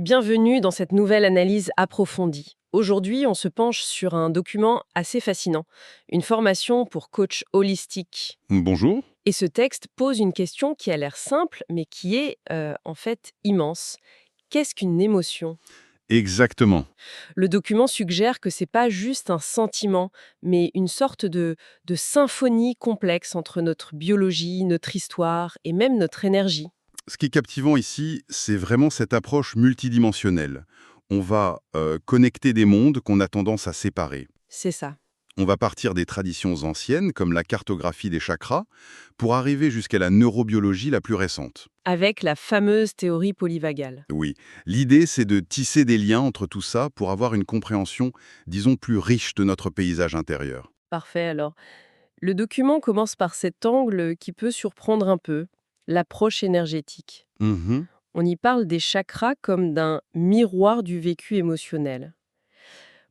Bienvenue dans cette nouvelle analyse approfondie. Aujourd'hui, on se penche sur un document assez fascinant, une formation pour coach holistique. Bonjour. Et ce texte pose une question qui a l'air simple, mais qui est en fait immense. Qu'est-ce qu'une émotion? Exactement. Le document suggère que c'est pas juste un sentiment, mais une sorte de symphonie complexe entre notre biologie, notre histoire et même notre énergie. Ce qui est captivant ici, c'est vraiment cette approche multidimensionnelle. On va connecter des mondes qu'on a tendance à séparer. C'est ça. On va partir des traditions anciennes, comme la cartographie des chakras, pour arriver jusqu'à la neurobiologie la plus récente. Avec la fameuse théorie polyvagale. Oui, l'idée, c'est de tisser des liens entre tout ça pour avoir une compréhension, disons, plus riche de notre paysage intérieur. Parfait alors. Le document commence par cet angle qui peut surprendre un peu, l'approche énergétique. Mhm. On y parle des chakras comme d'un miroir du vécu émotionnel.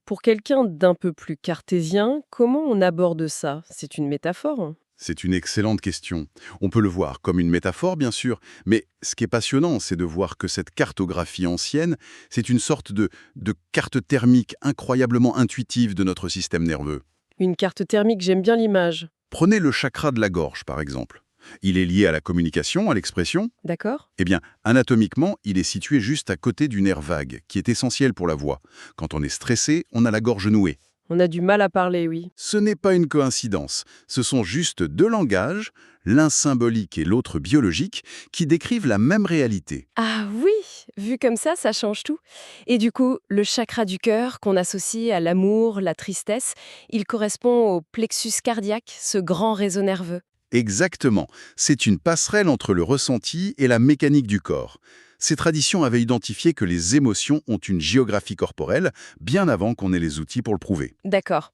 Pour quelqu'un d'un peu plus cartésien, comment on aborde ça? C'est une métaphore, hein? C'est une excellente question. On peut le voir comme une métaphore, bien sûr, mais ce qui est passionnant, c'est de voir que cette cartographie ancienne, c'est une sorte de carte thermique incroyablement intuitive de notre système nerveux. Une carte thermique, j'aime bien l'image. Prenez le chakra de la gorge, par exemple. Il est lié à la communication, à l'expression. D'accord? Eh bien, anatomiquement, il est situé juste à côté du nerf vague, qui est essentiel pour la voix. Quand on est stressé, on a la gorge nouée. On a du mal à parler, oui. Ce n'est pas une coïncidence, ce sont juste deux langages, l'un symbolique et l'autre biologique, qui décrivent la même réalité. Ah oui, vu comme ça change tout. Et du coup, le chakra du cœur qu'on associe à l'amour, la tristesse, il correspond au plexus cardiaque, ce grand réseau nerveux. Exactement, c'est une passerelle entre le ressenti et la mécanique du corps. Ces traditions avaient identifié que les émotions ont une géographie corporelle, bien avant qu'on ait les outils pour le prouver. D'accord.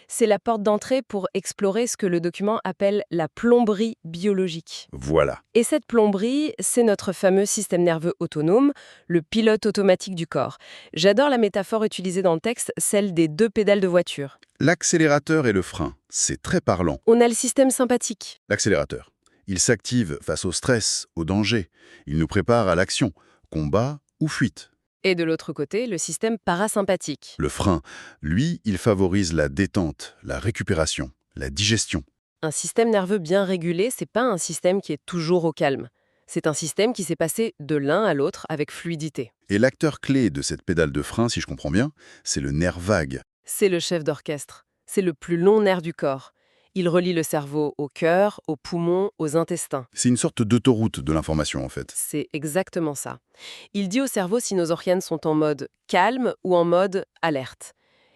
C'est la porte d'entrée pour explorer ce que le document appelle la plomberie biologique. Voilà. Et cette plomberie, c'est notre fameux système nerveux autonome, le pilote automatique du corps. J'adore la métaphore utilisée dans le texte, celle des deux pédales de voiture. L'accélérateur et le frein, c'est très parlant. On a le système sympathique. L'accélérateur. Il s'active face au stress, au danger. Il nous prépare à l'action, combat ou fuite. Et de l'autre côté, le système parasympathique. Le frein, lui, il favorise la détente, la récupération, la digestion. Un système nerveux bien régulé, c'est pas un système qui est toujours au calme. C'est un système qui s'est passé de l'un à l'autre avec fluidité. Et l'acteur clé de cette pédale de frein, si je comprends bien, c'est le nerf vague. C'est le chef d'orchestre. C'est le plus long nerf du corps. Il relie le cerveau au cœur, aux poumons, aux intestins. C'est une sorte d'autoroute de l'information, en fait. C'est exactement ça. Il dit au cerveau si nos organes sont en mode calme ou en mode alerte.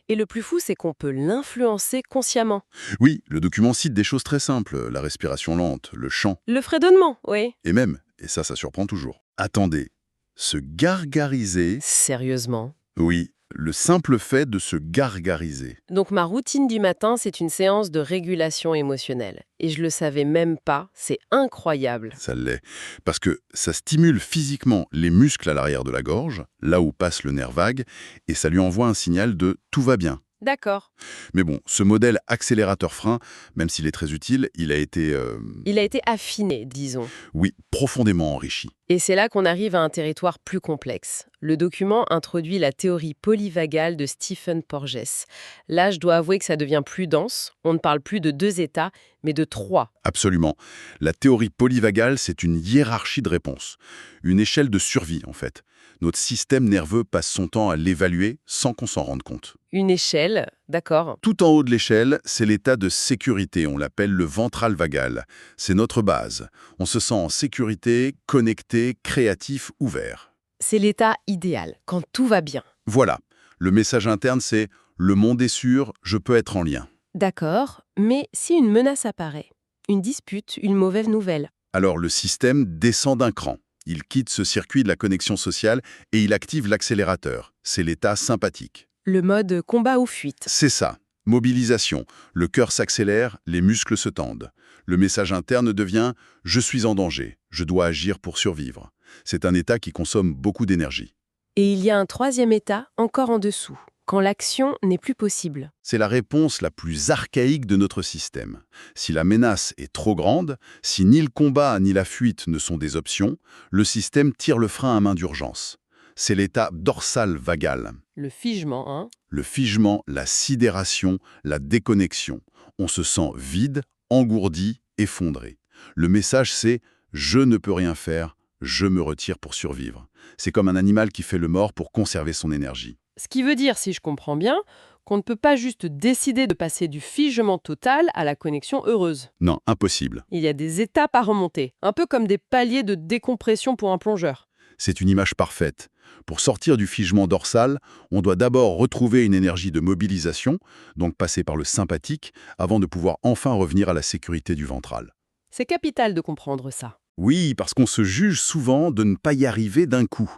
Et le plus fou, c'est qu'on peut l'influencer consciemment. Oui, le document cite des choses très simples, la respiration lente, le chant, Le fredonnement, oui. et même, et ça surprend toujours, attendez, se gargariser, Sérieusement. oui, le simple fait de se gargariser. Donc ma routine du matin, c'est une séance de régulation émotionnelle. Et je le savais même pas, c'est incroyable. Ça l'est. Parce que ça stimule physiquement les muscles à l'arrière de la gorge, là où passe le nerf vague, et ça lui envoie un signal de « tout va bien ». D'accord. Mais bon, ce modèle accélérateur-frein, même s'il est très utile, il a été, Il a été affiné, disons. oui, profondément enrichi. Et c'est là qu'on arrive à un territoire plus complexe. Le document introduit la théorie polyvagale de Stephen Porges. Là, je dois avouer que ça devient plus dense. On ne parle plus de 2 états, mais de 3. Absolument. La théorie polyvagale, c'est une hiérarchie de réponses. Une échelle de survie, en fait. Notre système nerveux passe son temps à l'évaluer sans qu'on s'en rende compte. Une échelle, d'accord. Tout en haut de l'échelle, c'est l'état de sécurité, on l'appelle le ventral vagal. C'est notre base. On se sent en sécurité, connecté, créatif, ouvert. C'est l'état idéal, quand tout va bien. Voilà. Le message interne, c'est « le monde est sûr, je peux être en lien ». D'accord, mais si une menace apparaît, une dispute, une mauvaise nouvelle, Alors le système descend d'un cran. Il quitte ce circuit de la connexion sociale et il active l'accélérateur. C'est l'état sympathique. le mode combat ou fuite. C'est ça. Mobilisation. Le cœur s'accélère, les muscles se tendent. Le message interne devient « je suis en danger, je dois agir pour survivre ». C'est un état qui consomme beaucoup d'énergie. Et il y a un troisième état, encore en dessous, quand l'action n'est plus possible. C'est la réponse la plus archaïque de notre système. Si la menace est trop grande, si ni le combat ni la fuite ne sont des options, le système tire le frein à main d'urgence. c'est l'état dorsal vagal. Le figement, hein? Le figement, la sidération, la déconnexion. On se sent vide, engourdi, effondré. Le message, c'est « je ne peux rien faire, je me retire pour survivre ». C'est comme un animal qui fait le mort pour conserver son énergie. Ce qui veut dire, si je comprends bien, qu'on ne peut pas juste décider de passer du figement total à la connexion heureuse. Non, impossible. Il y a des étapes à remonter, un peu comme des paliers de décompression pour un plongeur. C'est une image parfaite. Pour sortir du figement dorsal, on doit d'abord retrouver une énergie de mobilisation, donc passer par le sympathique, avant de pouvoir enfin revenir à la sécurité du ventral. C'est capital de comprendre ça. Oui, parce qu'on se juge souvent de ne pas y arriver d'un coup.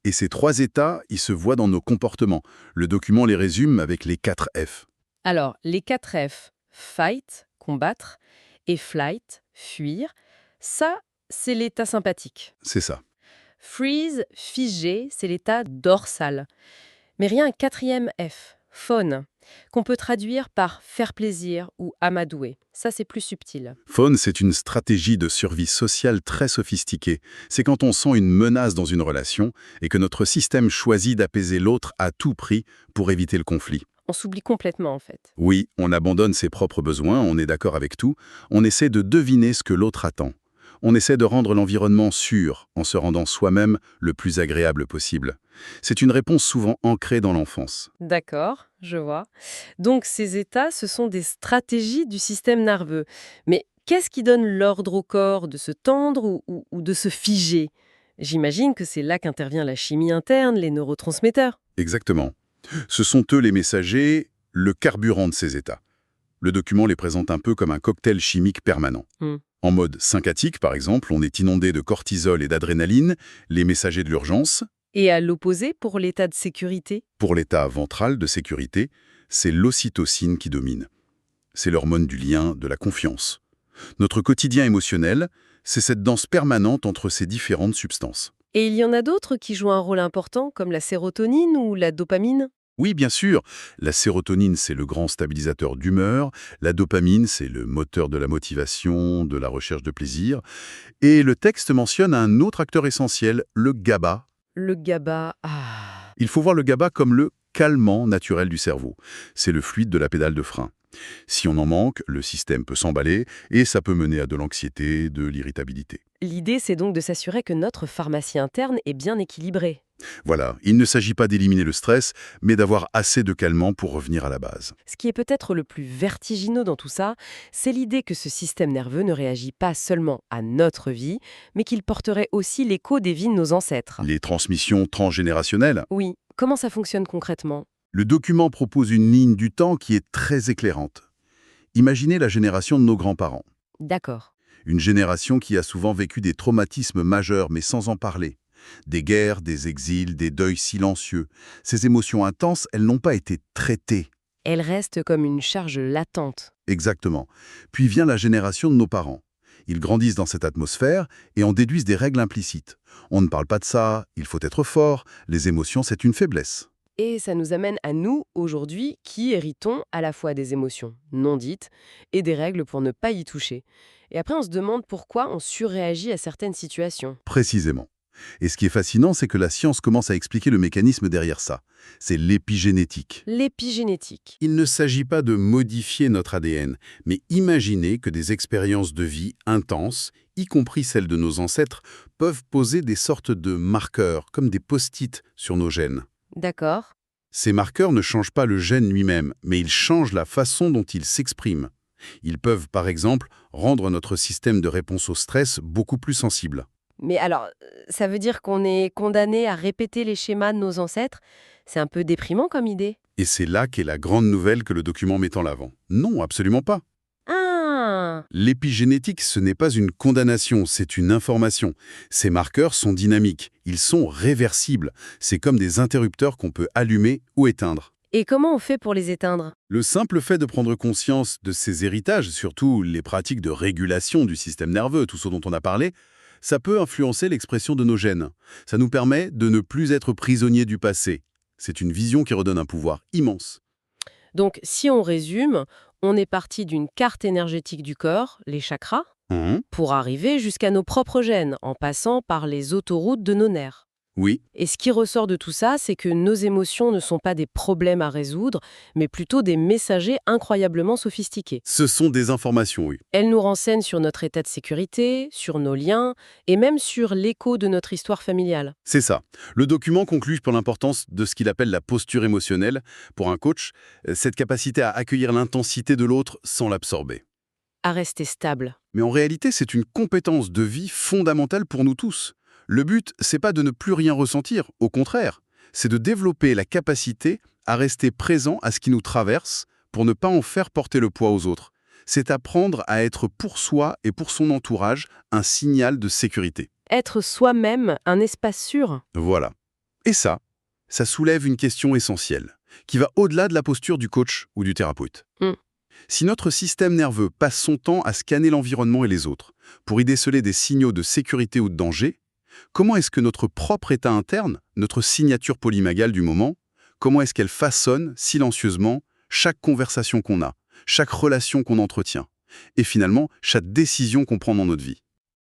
Et ces 3 états, ils se voient dans nos comportements. Le document les résume avec les 4 F. Alors, les 4 F, fight, combattre, et flight, fuir, ça, c'est l'état sympathique. C'est ça. Freeze, figé, c'est l'état dorsal. Mais rien un 4e F, faune, qu'on peut traduire par faire plaisir ou amadouer. Ça, c'est plus subtil. Faune, c'est une stratégie de survie sociale très sophistiquée. C'est quand on sent une menace dans une relation et que notre système choisit d'apaiser l'autre à tout prix pour éviter le conflit. On s'oublie complètement, en fait. Oui, on abandonne ses propres besoins, on est d'accord avec tout, on essaie de deviner ce que l'autre attend. On essaie de rendre l'environnement sûr en se rendant soi-même le plus agréable possible. C'est une réponse souvent ancrée dans l'enfance. D'accord, je vois. Donc, ces états, ce sont des stratégies du système nerveux. Mais qu'est-ce qui donne l'ordre au corps de se tendre ou de se figer? J'imagine que c'est là qu'intervient la chimie interne, les neurotransmetteurs. Exactement. Ce sont eux les messagers, le carburant de ces états. Le document les présente un peu comme un cocktail chimique permanent. Hmm. En mode synchétique, par exemple, on est inondé de cortisol et d'adrénaline, les messagers de l'urgence. Et à l'opposé, pour l'état de sécurité? Pour l'état ventral de sécurité, c'est l'ocytocine qui domine. C'est l'hormone du lien, de la confiance. Notre quotidien émotionnel, c'est cette danse permanente entre ces différentes substances. Et il y en a d'autres qui jouent un rôle important, comme la sérotonine ou la dopamine? Oui, bien sûr, la sérotonine, c'est le grand stabilisateur d'humeur, la dopamine, c'est le moteur de la motivation, de la recherche de plaisir, et le texte mentionne un autre acteur essentiel, le GABA. Le GABA, ah. Il faut voir le GABA comme le calmant naturel du cerveau. C'est le fluide de la pédale de frein. Si on en manque, le système peut s'emballer et ça peut mener à de l'anxiété, de l'irritabilité. L'idée, c'est donc de s'assurer que notre pharmacie interne est bien équilibrée. Voilà, il ne s'agit pas d'éliminer le stress, mais d'avoir assez de calmant pour revenir à la base. Ce qui est peut-être le plus vertigineux dans tout ça, c'est l'idée que ce système nerveux ne réagit pas seulement à notre vie, mais qu'il porterait aussi l'écho des vies de nos ancêtres. Les transmissions transgénérationnelles. Oui, comment ça fonctionne concrètement? Le document propose une ligne du temps qui est très éclairante. Imaginez la génération de nos grands-parents. D'accord. Une génération qui a souvent vécu des traumatismes majeurs, mais sans en parler. Des guerres, des exils, des deuils silencieux. Ces émotions intenses, elles n'ont pas été traitées. Elle reste comme une charge latente. Exactement. Puis vient la génération de nos parents. Ils grandissent dans cette atmosphère et en déduisent des règles implicites. On ne parle pas de ça, il faut être fort, les émotions, c'est une faiblesse. Et ça nous amène à nous, aujourd'hui, qui héritons à la fois des émotions non dites et des règles pour ne pas y toucher. Et après, on se demande pourquoi on surréagit à certaines situations. Précisément. Et ce qui est fascinant, c'est que la science commence à expliquer le mécanisme derrière ça. C'est l'épigénétique. L'épigénétique. Il ne s'agit pas de modifier notre ADN, mais imaginer que des expériences de vie intenses, y compris celles de nos ancêtres, peuvent poser des sortes de marqueurs, comme des post-it sur nos gènes. D'accord. Ces marqueurs ne changent pas le gène lui-même, mais ils changent la façon dont il s'exprime. Ils peuvent, par exemple, rendre notre système de réponse au stress beaucoup plus sensible. Mais alors, ça veut dire qu'on est condamné à répéter les schémas de nos ancêtres? C'est un peu déprimant comme idée. Et c'est là qu'est la grande nouvelle que le document met en avant. Non, absolument pas. Ah! L'épigénétique, ce n'est pas une condamnation, c'est une information. Ces marqueurs sont dynamiques, ils sont réversibles. C'est comme des interrupteurs qu'on peut allumer ou éteindre. Et comment on fait pour les éteindre? Le simple fait de prendre conscience de ces héritages, surtout les pratiques de régulation du système nerveux, tout ce dont on a parlé, ça peut influencer l'expression de nos gènes. Ça nous permet de ne plus être prisonniers du passé. C'est une vision qui redonne un pouvoir immense. Donc, si on résume, on est parti d'une carte énergétique du corps, les chakras, pour arriver jusqu'à nos propres gènes, en passant par les autoroutes de nos nerfs. Oui, Et ce qui ressort de tout ça, c'est que nos émotions ne sont pas des problèmes à résoudre, mais plutôt des messagers incroyablement sophistiqués. ce sont des informations, oui. Elles nous renseignent sur notre état de sécurité, sur nos liens, et même sur l'écho de notre histoire familiale. C'est ça. Le document conclut pour l'importance de ce qu'il appelle la posture émotionnelle. Pour un coach, cette capacité à accueillir l'intensité de l'autre sans l'absorber. À rester stable. Mais en réalité, c'est une compétence de vie fondamentale pour nous tous. Le but, c'est pas de ne plus rien ressentir, au contraire, c'est de développer la capacité à rester présent à ce qui nous traverse pour ne pas en faire porter le poids aux autres. C'est apprendre à être pour soi et pour son entourage un signal de sécurité. Être soi-même un espace sûr. Voilà. Et ça soulève une question essentielle, qui va au-delà de la posture du coach ou du thérapeute. Hmm. Si notre système nerveux passe son temps à scanner l'environnement et les autres, pour y déceler des signaux de sécurité ou de danger, comment est-ce que notre propre état interne, notre signature polymagale du moment, comment est-ce qu'elle façonne silencieusement chaque conversation qu'on a, chaque relation qu'on entretient, et finalement chaque décision qu'on prend dans notre vie?